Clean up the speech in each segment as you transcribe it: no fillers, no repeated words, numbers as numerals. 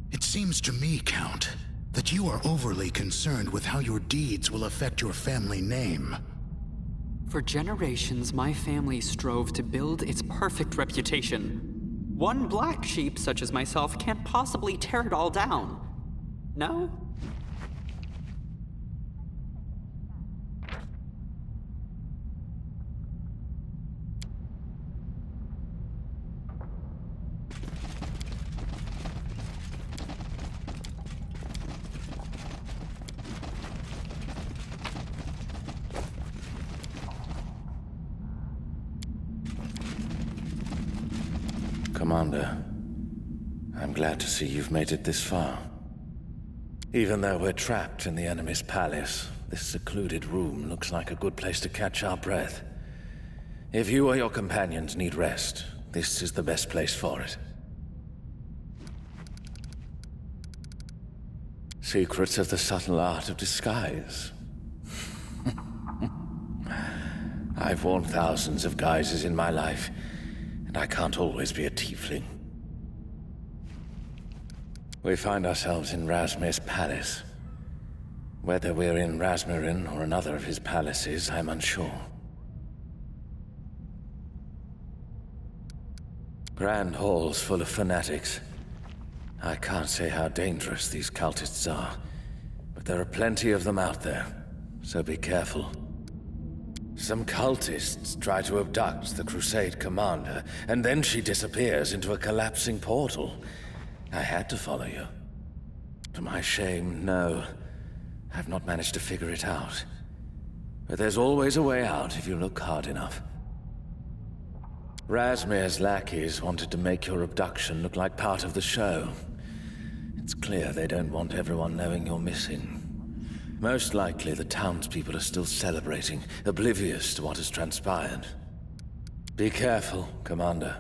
It seems to me, Count, that you are overly concerned with how your deeds will affect your family name. For generations, my family strove to build its perfect reputation. One black sheep such as myself can't possibly tear it all down. No? Commander, I'm glad to see you've made it this far. Even though we're trapped in the enemy's palace, this secluded room looks like a good place to catch our breath. If you or your companions need rest, this is the best place for it. Secrets of the subtle art of disguise. I've worn thousands of guises in my life, and I can't always be a tiefling. We find ourselves in Razmir's palace. Whether we're in Razmirin or another of his palaces, I'm unsure. Grand halls full of fanatics. I can't say how dangerous these cultists are, but there are plenty of them out there, so be careful. Some cultists try to abduct the Crusade commander, and then she disappears into a collapsing portal. I had to follow you. To my shame, no. I've not managed to figure it out. But there's always a way out if you look hard enough. Razmir's lackeys wanted to make your abduction look like part of the show. It's clear they don't want everyone knowing you're missing. Most likely the townspeople are still celebrating, oblivious to what has transpired. Be careful, Commander.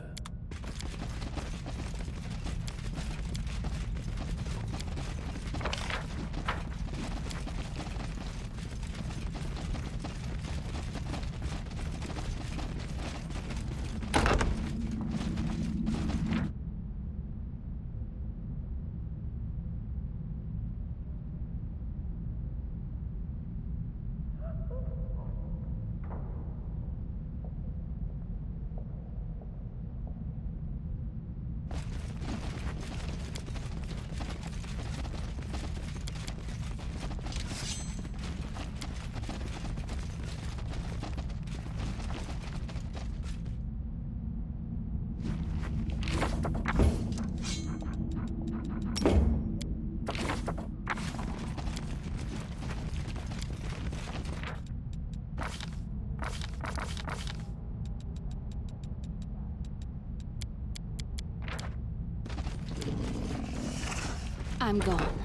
I'm gone.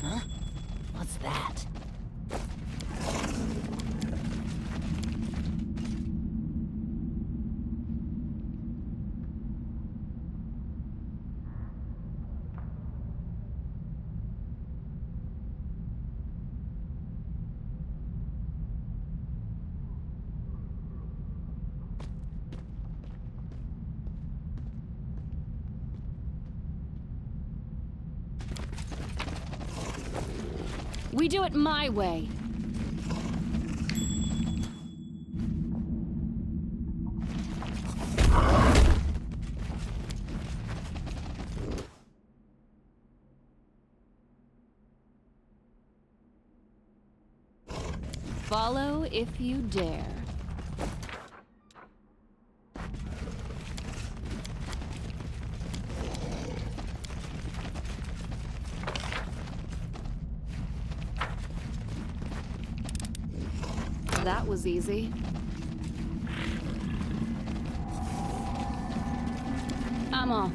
Huh? What's that? We do it my way. Follow if you dare. That was easy. I'm off.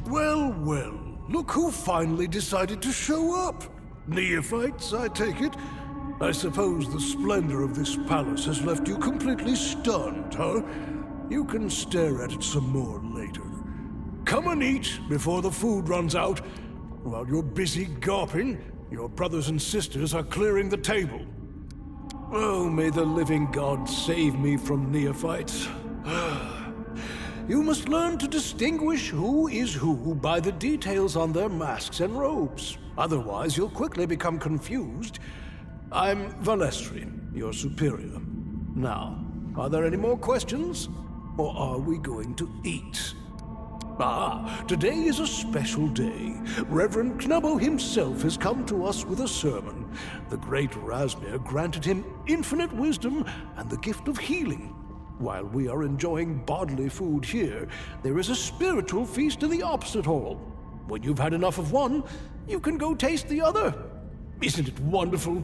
Well, well, look who finally decided to show up. Neophytes, I take it? I suppose the splendor of this palace has left you completely stunned, huh? You can stare at it some more later. Come and eat before the food runs out. While you're busy gawping, your brothers and sisters are clearing the table. Oh, may the living God save me from neophytes. You must learn to distinguish who is who by the details on their masks and robes. Otherwise, you'll quickly become confused. I'm Valestri, your superior. Now, are there any more questions? Or are we going to eat? Ah, today is a special day. Reverend Knubbo himself has come to us with a sermon. The great Razmir granted him infinite wisdom and the gift of healing. While we are enjoying bodily food here, there is a spiritual feast in the opposite hall. When you've had enough of one, you can go taste the other. Isn't it wonderful?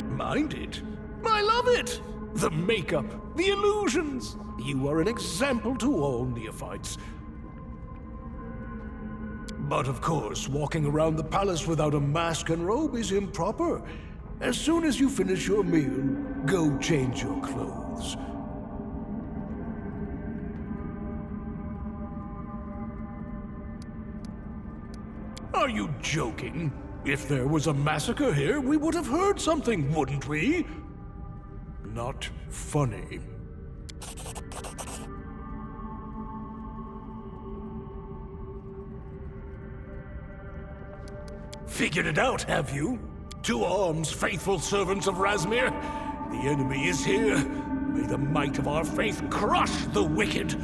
Mind it? I love it! The makeup, the illusions. You are an example to all neophytes. But of course, walking around the palace without a mask and robe is improper. As soon as you finish your meal, go change your clothes. Are you joking? If there was a massacre here, we would have heard something, wouldn't we? Not funny. Figured it out, have you? To arms, faithful servants of Razmir. The enemy is here. May the might of our faith crush the wicked.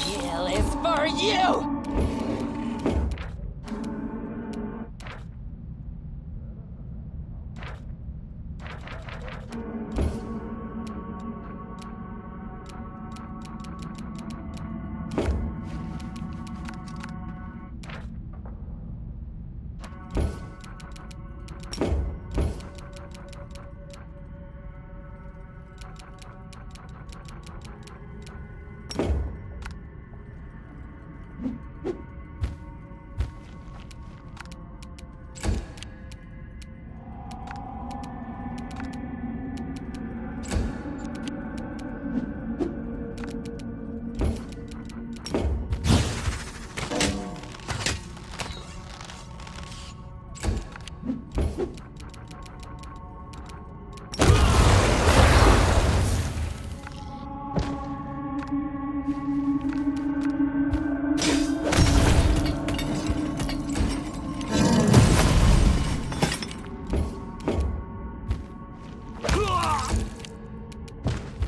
Kill is for you!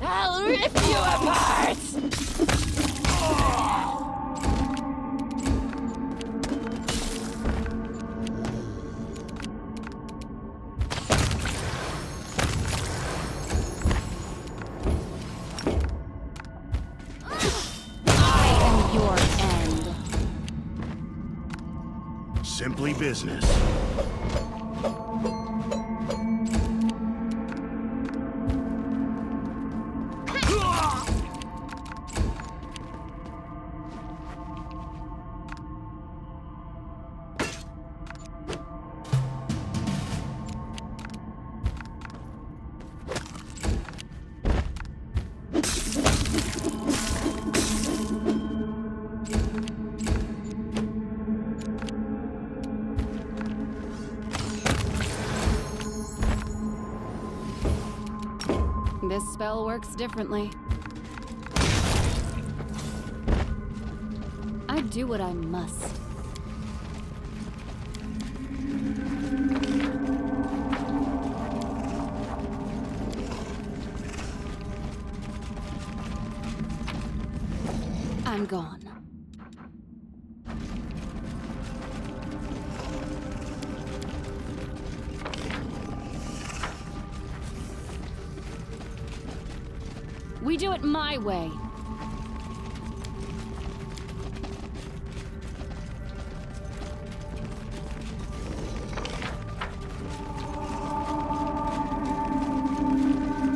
I'll rip you apart! I am your end. Simply business. This spell works differently. I do what I must. I'm gone. We do it my way.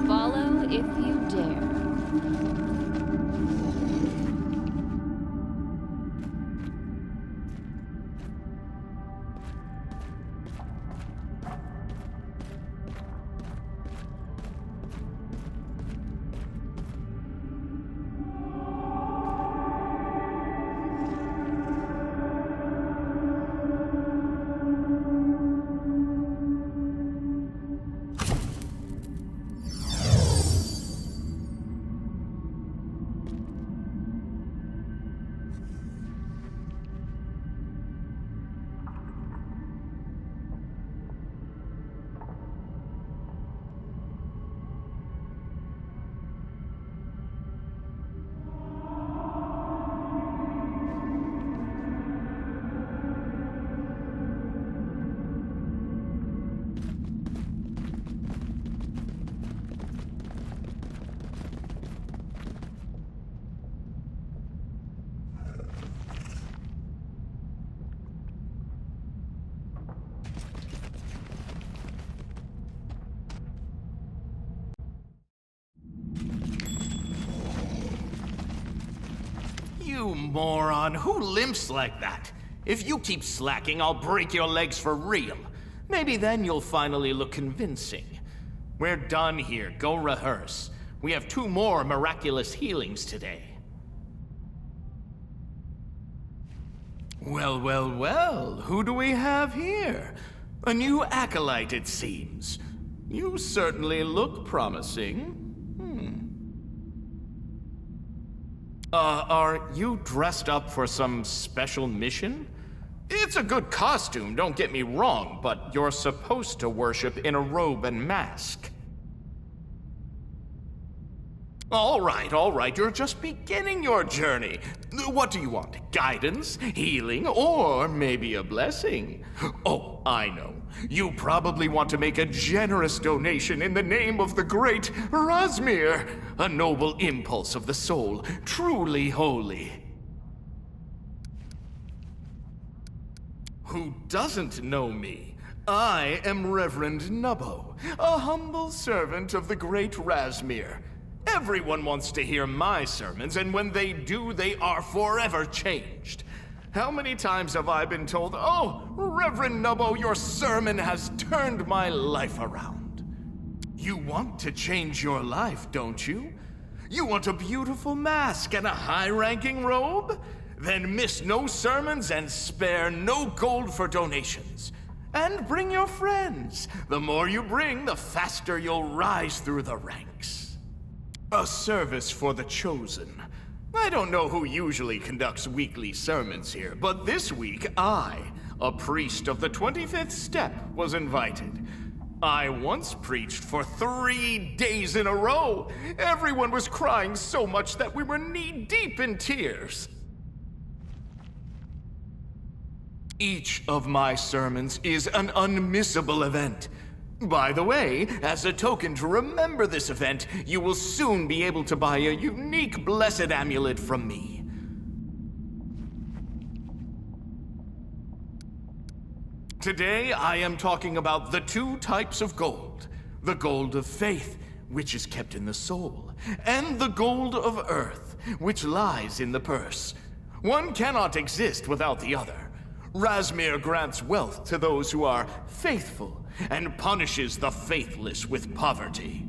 Follow if you dare. You moron, who limps like that? If you keep slacking, I'll break your legs for real. Maybe then you'll finally look convincing. We're done here. Go rehearse. We have 2 more miraculous healings today. Well, well, well. Who do we have here? A new acolyte, it seems. You certainly look promising. Are you dressed up for some special mission? It's a good costume, don't get me wrong, but you're supposed to worship in a robe and mask. All right, you're just beginning your journey. What do you want? Guidance, healing, or maybe a blessing? Oh, I know. You probably want to make a generous donation in the name of the great Razmir, a noble impulse of the soul, truly holy. Who doesn't know me? I am Reverend Nubbo, a humble servant of the great Razmir. Everyone wants to hear my sermons, and when they do, they are forever changed. How many times have I been told, "Oh, Reverend Nubbo, your sermon has turned my life around"? You want to change your life, don't you? You want a beautiful mask and a high-ranking robe? Then miss no sermons and spare no gold for donations. And bring your friends. The more you bring, the faster you'll rise through the ranks. A service for the chosen. I don't know who usually conducts weekly sermons here, but this week I, a priest of the 25th step, was invited. I once preached for 3 days in a row. Everyone was crying so much that we were knee-deep in tears. Each of my sermons is an unmissable event. By the way, as a token to remember this event, you will soon be able to buy a unique blessed amulet from me. Today, I am talking about the 2 types of gold. The gold of faith, which is kept in the soul, and the gold of earth, which lies in the purse. One cannot exist without the other. Razmir grants wealth to those who are faithful, and punishes the faithless with poverty.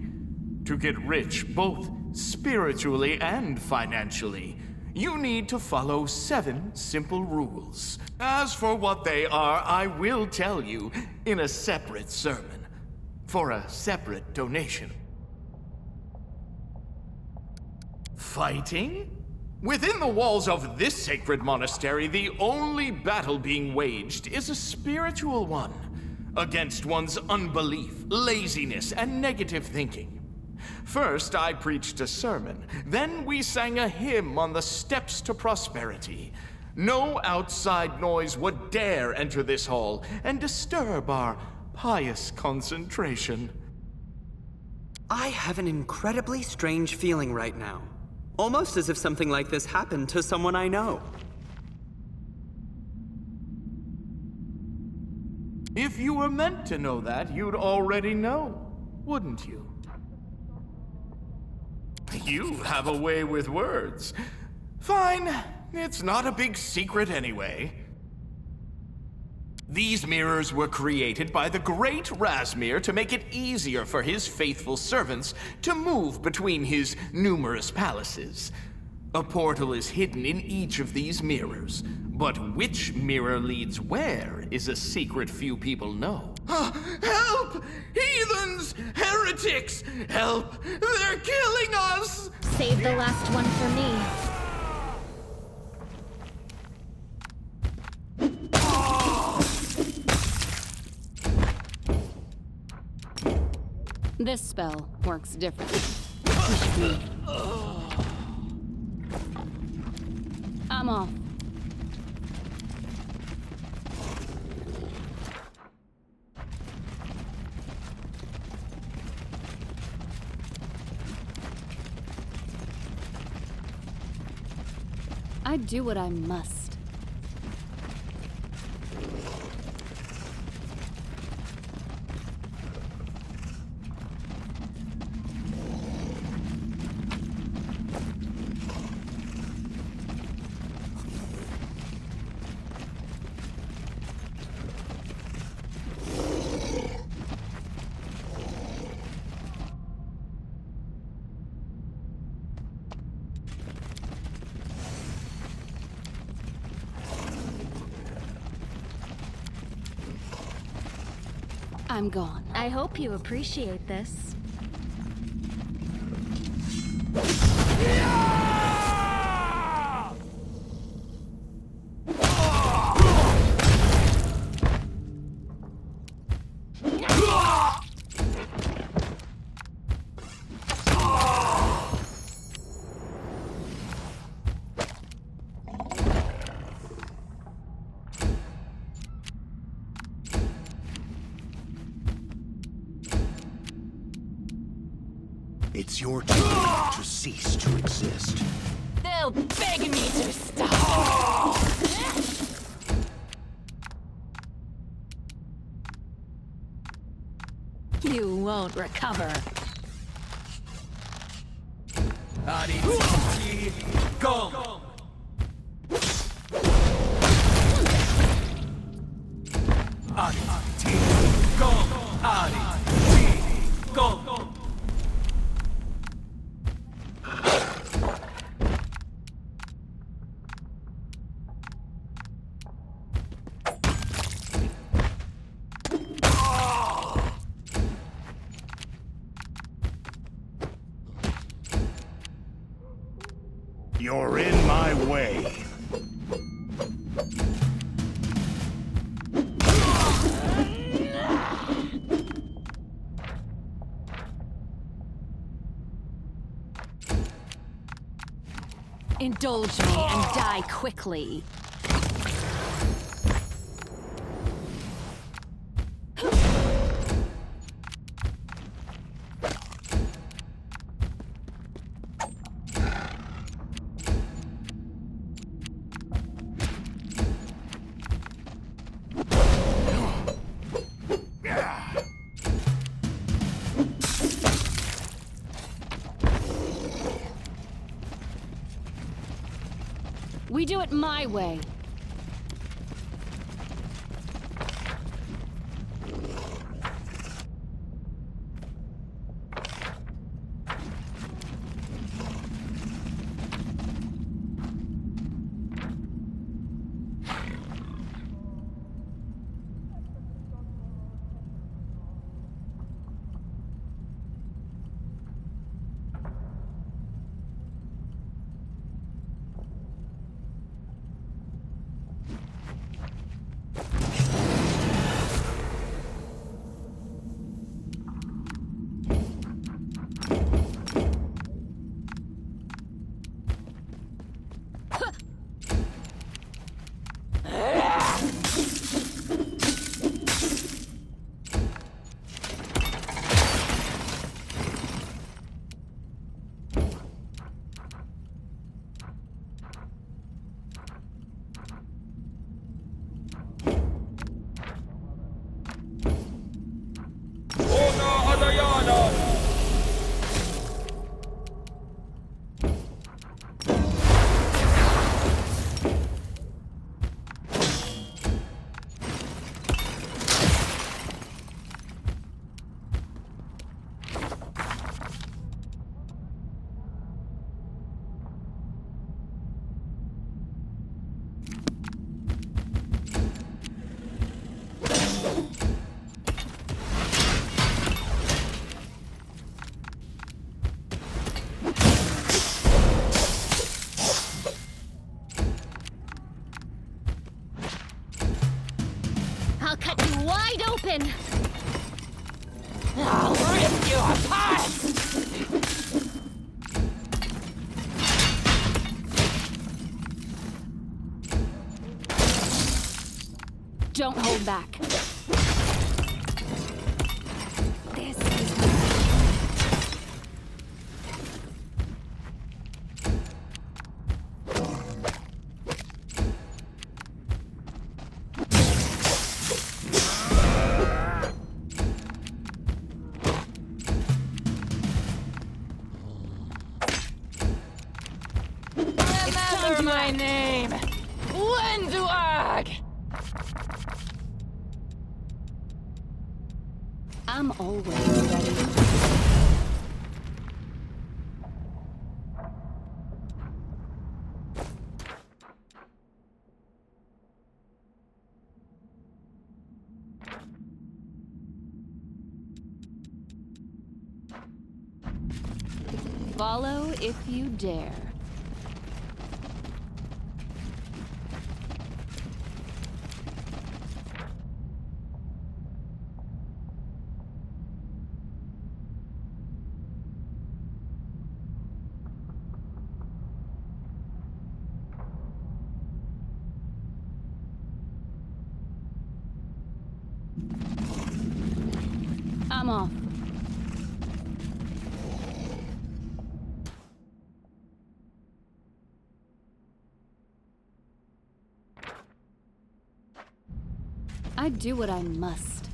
To get rich, both spiritually and financially, you need to follow 7 simple rules. As for what they are, I will tell you in a separate sermon, for a separate donation. Fighting? Within the walls of this sacred monastery, the only battle being waged is a spiritual one, against one's unbelief, laziness, and negative thinking. First, I preached a sermon. Then we sang a hymn on the steps to prosperity. No outside noise would dare enter this hall and disturb our pious concentration. I have an incredibly strange feeling right now. Almost as if something like this happened to someone I know. If you were meant to know that, you'd already know, wouldn't you? You have a way with words. Fine, it's not a big secret anyway. These mirrors were created by the great Razmir to make it easier for his faithful servants to move between his numerous palaces. A portal is hidden in each of these mirrors, but which mirror leads where is a secret few people know. Help! Heathens! Heretics! Help! They're killing us! Save the last one for me. This spell works differently. I'm off. I do what I must. I'm gone. I hope you appreciate this. It's your turn to cease to exist. They'll beg me to stop. You won't recover. You're in my way. Indulge me and die quickly. We do it my way. I'll cut you wide open! I'll rip you apart! Don't hold back. This is Remember my name! Wenduag! I'm always ready. Follow if you dare. I'm off. I do what I must.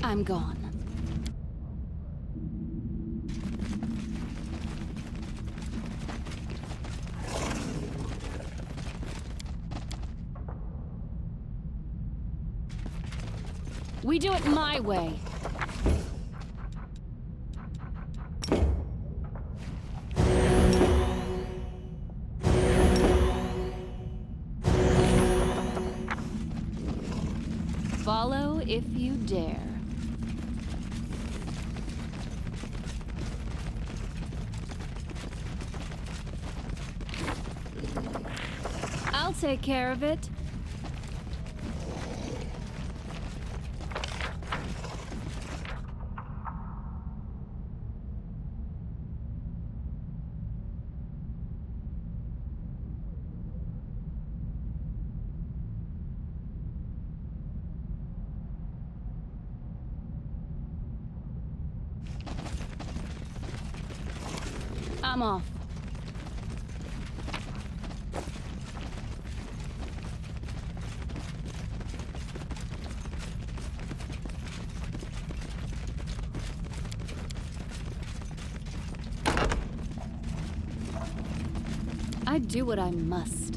I'm gone. We do it my way. Follow if you dare. I'll take care of it. I'm off. I do what I must.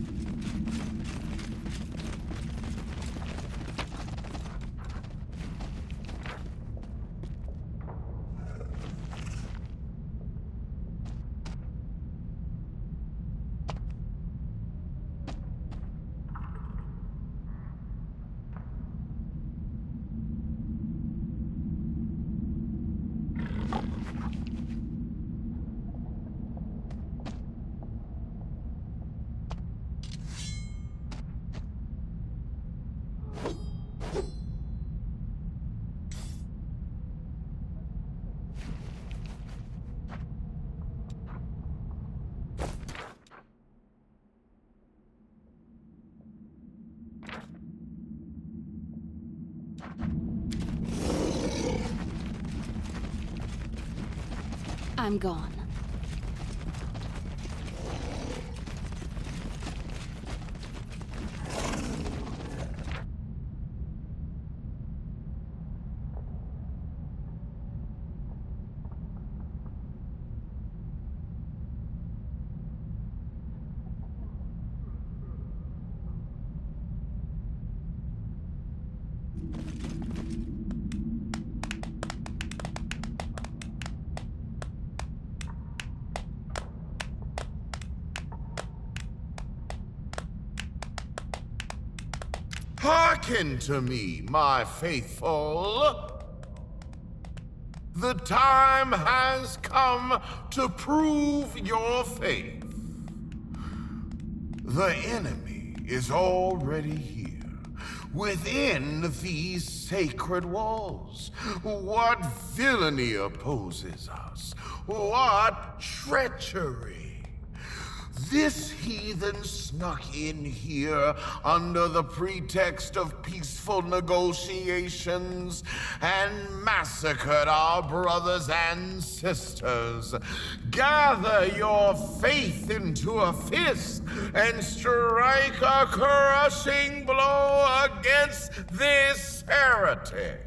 I'm gone. Hearken to me, my faithful. The time has come to prove your faith. The enemy is already here, within these sacred walls. What villainy opposes us? What treachery? This heathen snuck in here under the pretext of peaceful negotiations and massacred our brothers and sisters. Gather your faith into a fist and strike a crushing blow against this heretic.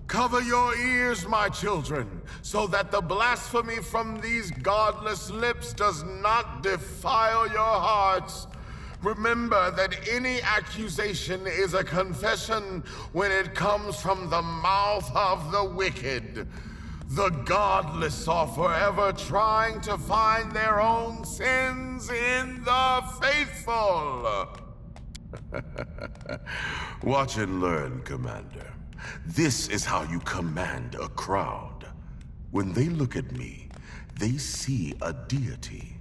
Cover your ears, my children, so that the blasphemy from these godless lips does not defile your hearts. Remember that any accusation is a confession when it comes from the mouth of the wicked. The godless are forever trying to find their own sins in the faithful. Watch and learn, Commander. This is how you command a crowd. When they look at me, they see a deity.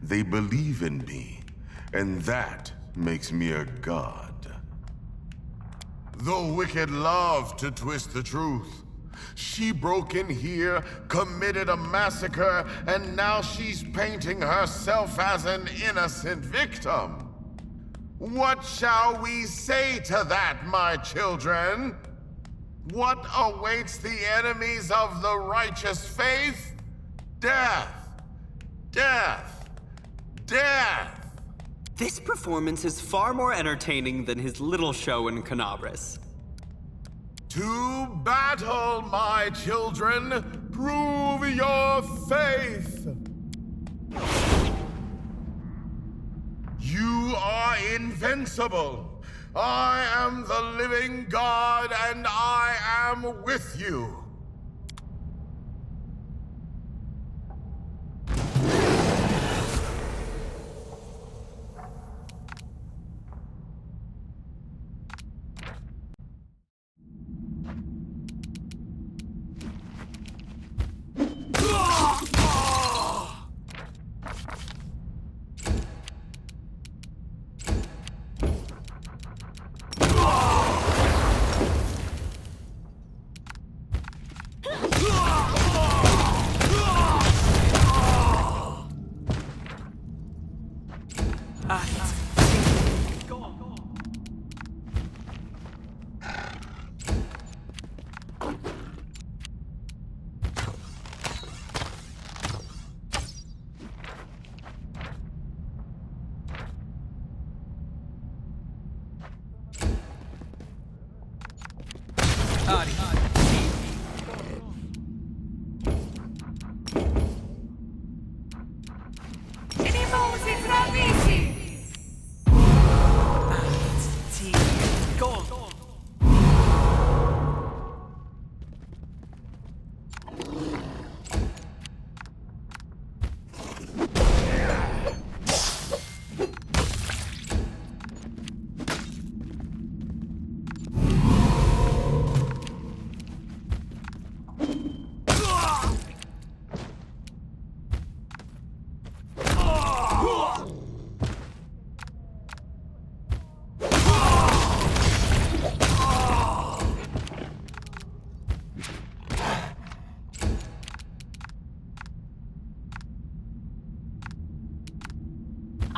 They believe in me, and that makes me a god. The wicked love to twist the truth. She broke in here, committed a massacre, and now she's painting herself as an innocent victim. What shall we say to that, my children? What awaits the enemies of the righteous faith? Death! Death! Death! This performance is far more entertaining than his little show in Canabras. To battle, my children! Prove your faith! You are invincible! I am the living God, and I am with you!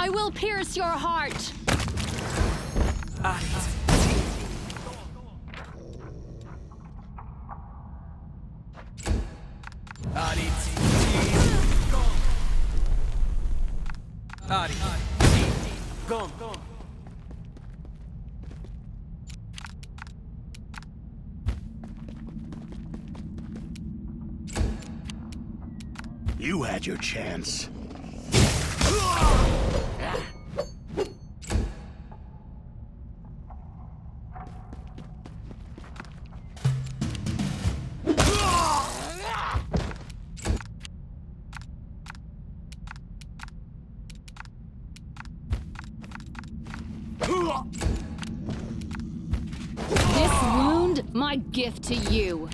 I will pierce your heart. You had your chance. This wound, my gift to you.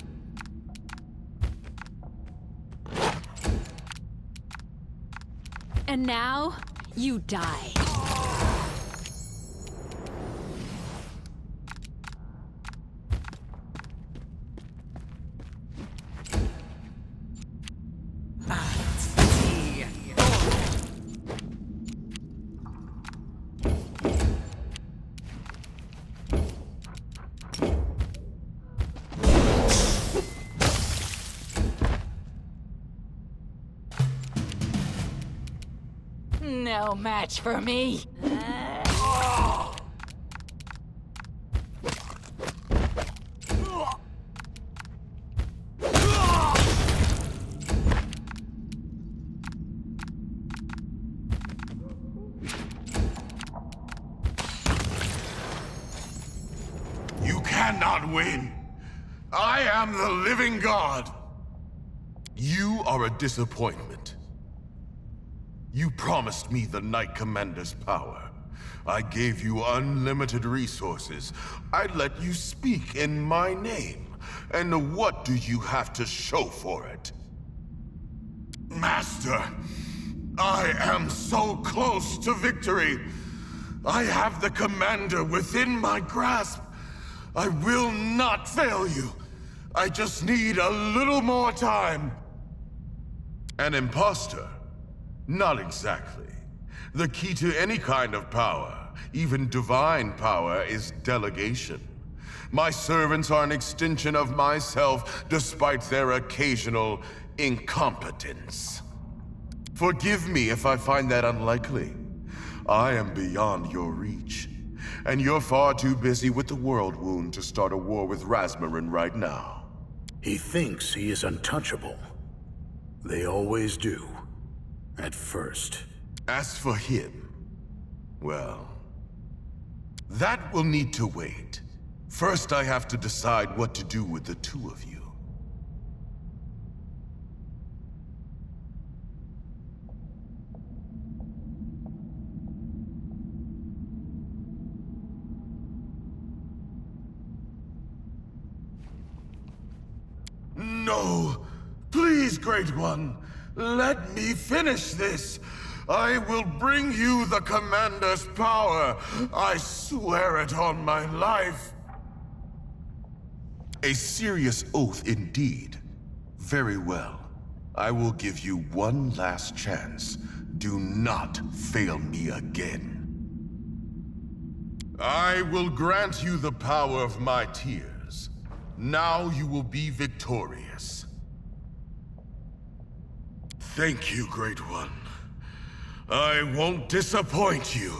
And now, you die. No match for me. You cannot win. I am the living God. You are a disappointment. You promised me the Knight Commander's power. I gave you unlimited resources. I let you speak in my name. And what do you have to show for it? Master, I am so close to victory. I have the Commander within my grasp. I will not fail you. I just need a little more time. An imposter? Not exactly. The key to any kind of power, even divine power, is delegation. My servants are an extension of myself, despite their occasional incompetence. Forgive me if I find that unlikely. I am beyond your reach, and you're far too busy with the world wound to start a war with Rasmussen right now. He thinks he is untouchable. They always do. At first. As for him, well, that will need to wait. First, I have to decide what to do with the two of you. No! Please, Great One! Let me finish this! I will bring you the Commander's power! I swear it on my life! A serious oath indeed. Very well. I will give you one last chance. Do not fail me again. I will grant you the power of my tears. Now you will be victorious. Thank you, Great One. I won't disappoint you.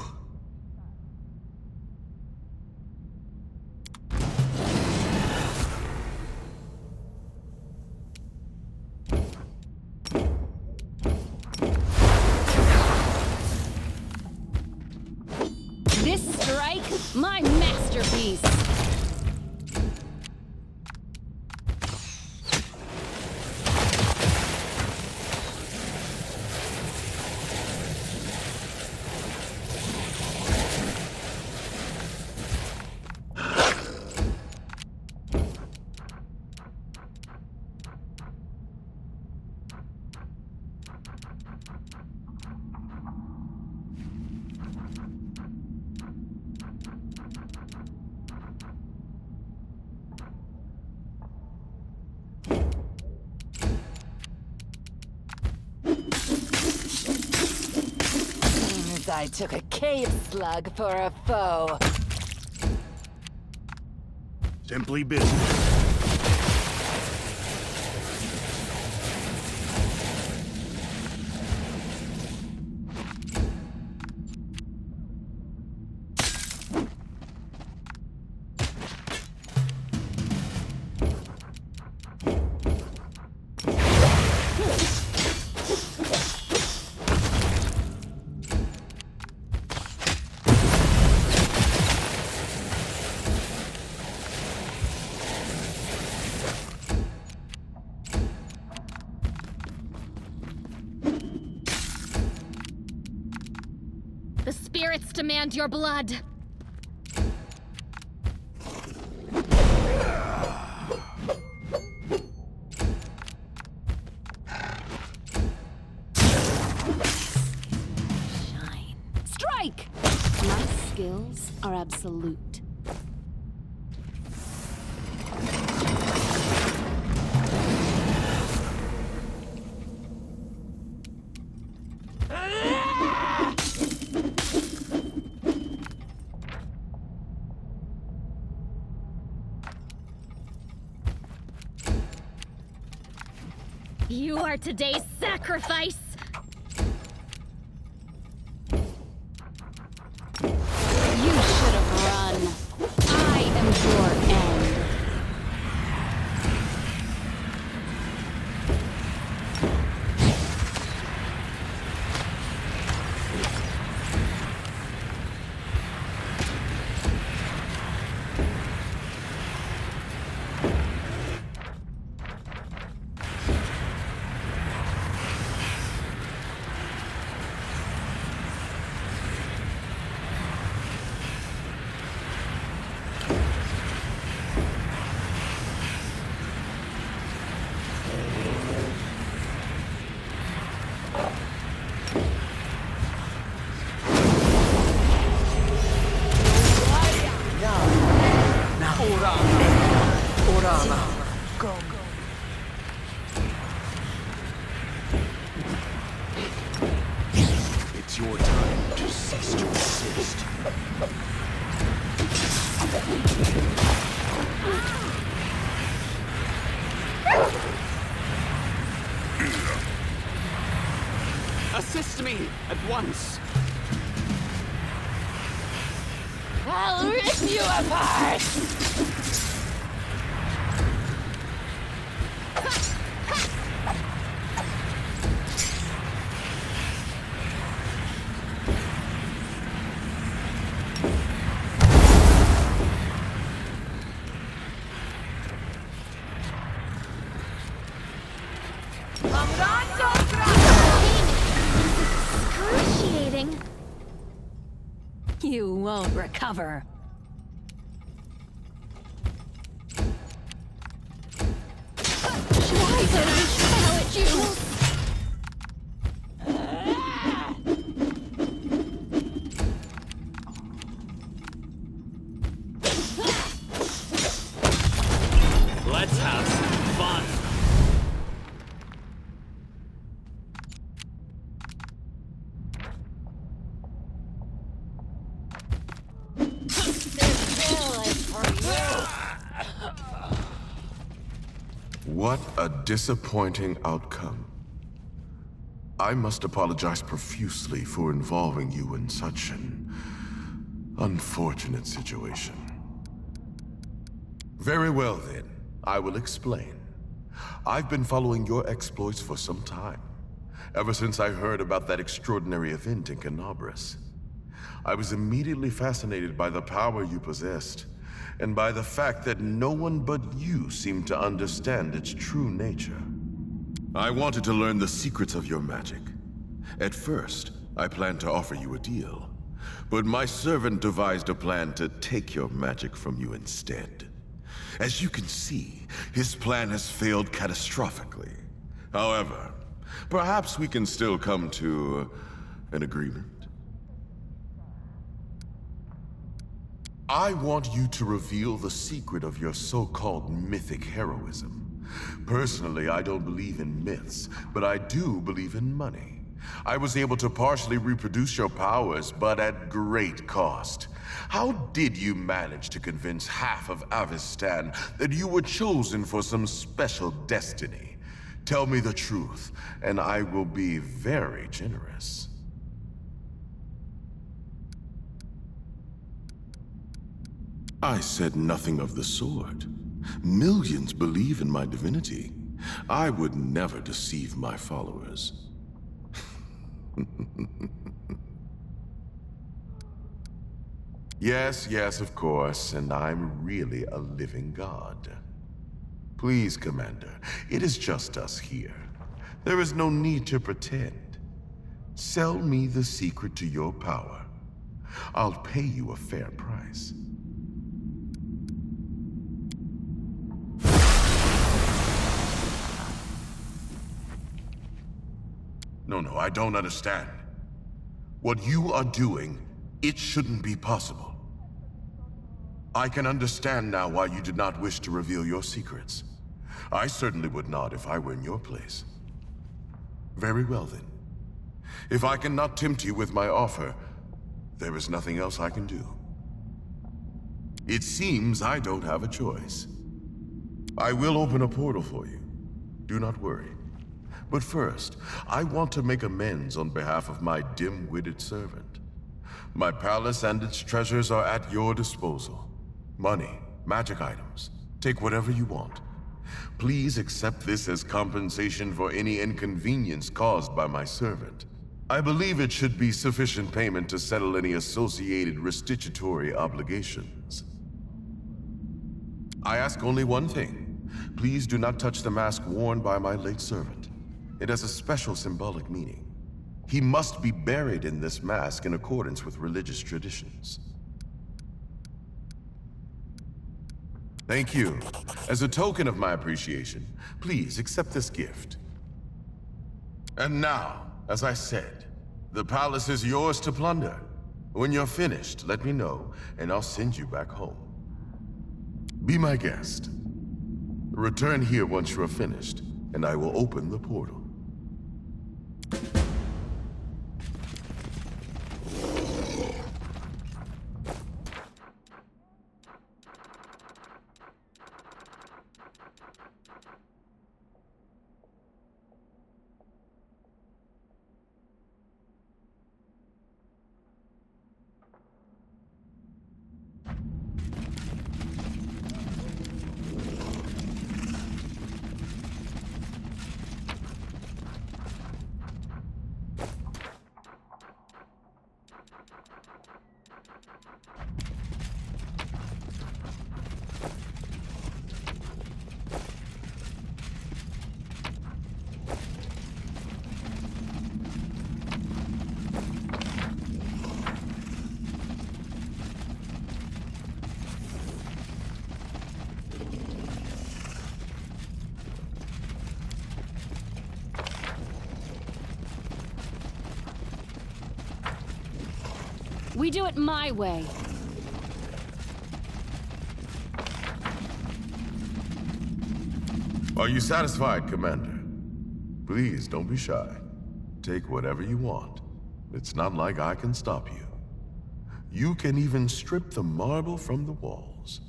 This strike, my masterpiece. I took a cave slug for a foe. Simply business. The spirits demand your blood. Shine. Strike! My skills are absolute. You are today's sacrifice! You should have run. I am your end. your time to cease to exist. Assist me at once. I'll rip you apart! Excruciating. You won't recover. Why did I smell at you? Let's have some fun. What a disappointing outcome. I must apologize profusely for involving you in such an unfortunate situation. Very well then, I will explain. I've been following your exploits for some time, ever since I heard about that extraordinary event in Canabras. I was immediately fascinated by the power you possessed, and by the fact that no one but you seemed to understand its true nature. I wanted to learn the secrets of your magic. At first, I planned to offer you a deal, but my servant devised a plan to take your magic from you instead. As you can see, his plan has failed catastrophically. However, perhaps we can still come to an agreement. I want you to reveal the secret of your so-called mythic heroism. Personally, I don't believe in myths, but I do believe in money. I was able to partially reproduce your powers, but at great cost. How did you manage to convince half of Avistan that you were chosen for some special destiny? Tell me the truth, and I will be very generous. I said nothing of the sort. Millions believe in my divinity. I would never deceive my followers. Yes, of course, and I'm really a living god. Please, Commander, it is just us here. There is no need to pretend. Sell me the secret to your power. I'll pay you a fair price. No, I don't understand. What you are doing, it shouldn't be possible. I can understand now why you did not wish to reveal your secrets. I certainly would not if I were in your place. Very well then. If I cannot tempt you with my offer, there is nothing else I can do. It seems I don't have a choice. I will open a portal for you. Do not worry. But first, I want to make amends on behalf of my dim-witted servant. My palace and its treasures are at your disposal. Money, magic items, take whatever you want. Please accept this as compensation for any inconvenience caused by my servant. I believe it should be sufficient payment to settle any associated restitutory obligations. I ask only one thing. Please do not touch the mask worn by my late servant. It has a special symbolic meaning. He must be buried in this mask in accordance with religious traditions. Thank you. As a token of my appreciation, please accept this gift. And now, as I said, the palace is yours to plunder. When you're finished, let me know, and I'll send you back home. Be my guest. Return here once you're finished, and I will open the portal. We do it my way. Are you satisfied, Commander? Please, don't be shy. Take whatever you want. It's not like I can stop you. You can even strip the marble from the walls.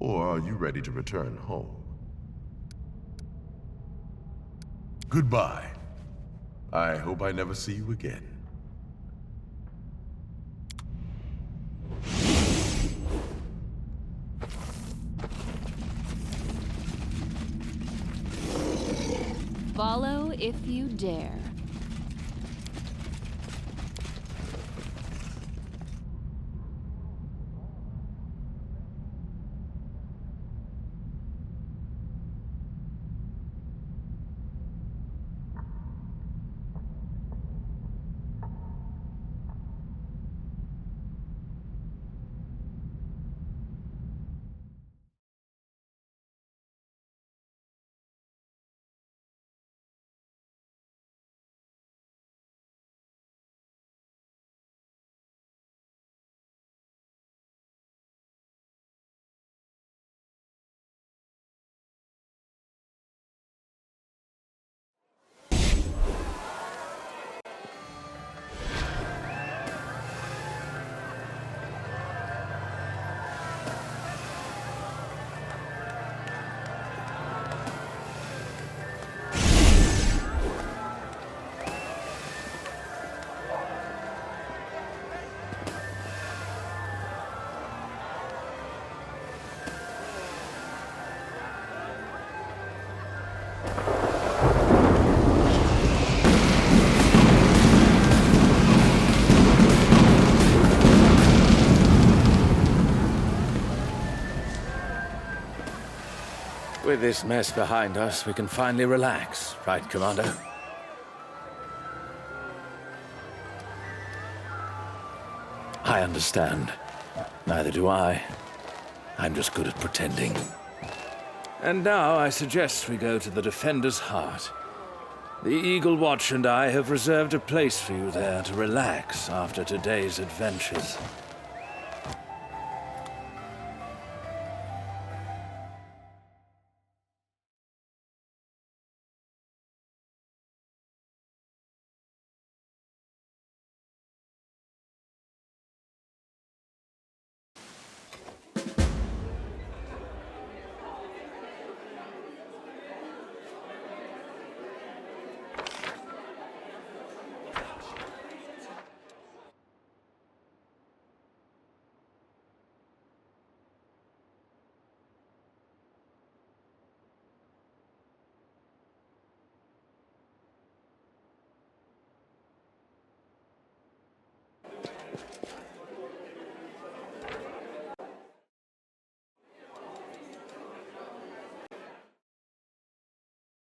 Or are you ready to return home? Goodbye. I hope I never see you again. Follow if you dare. With this mess behind us, we can finally relax, right, Commander? I understand. Neither do I. I'm just good at pretending. And now I suggest we go to the Defender's Heart. The Eagle Watch and I have reserved a place for you there to relax after today's adventures.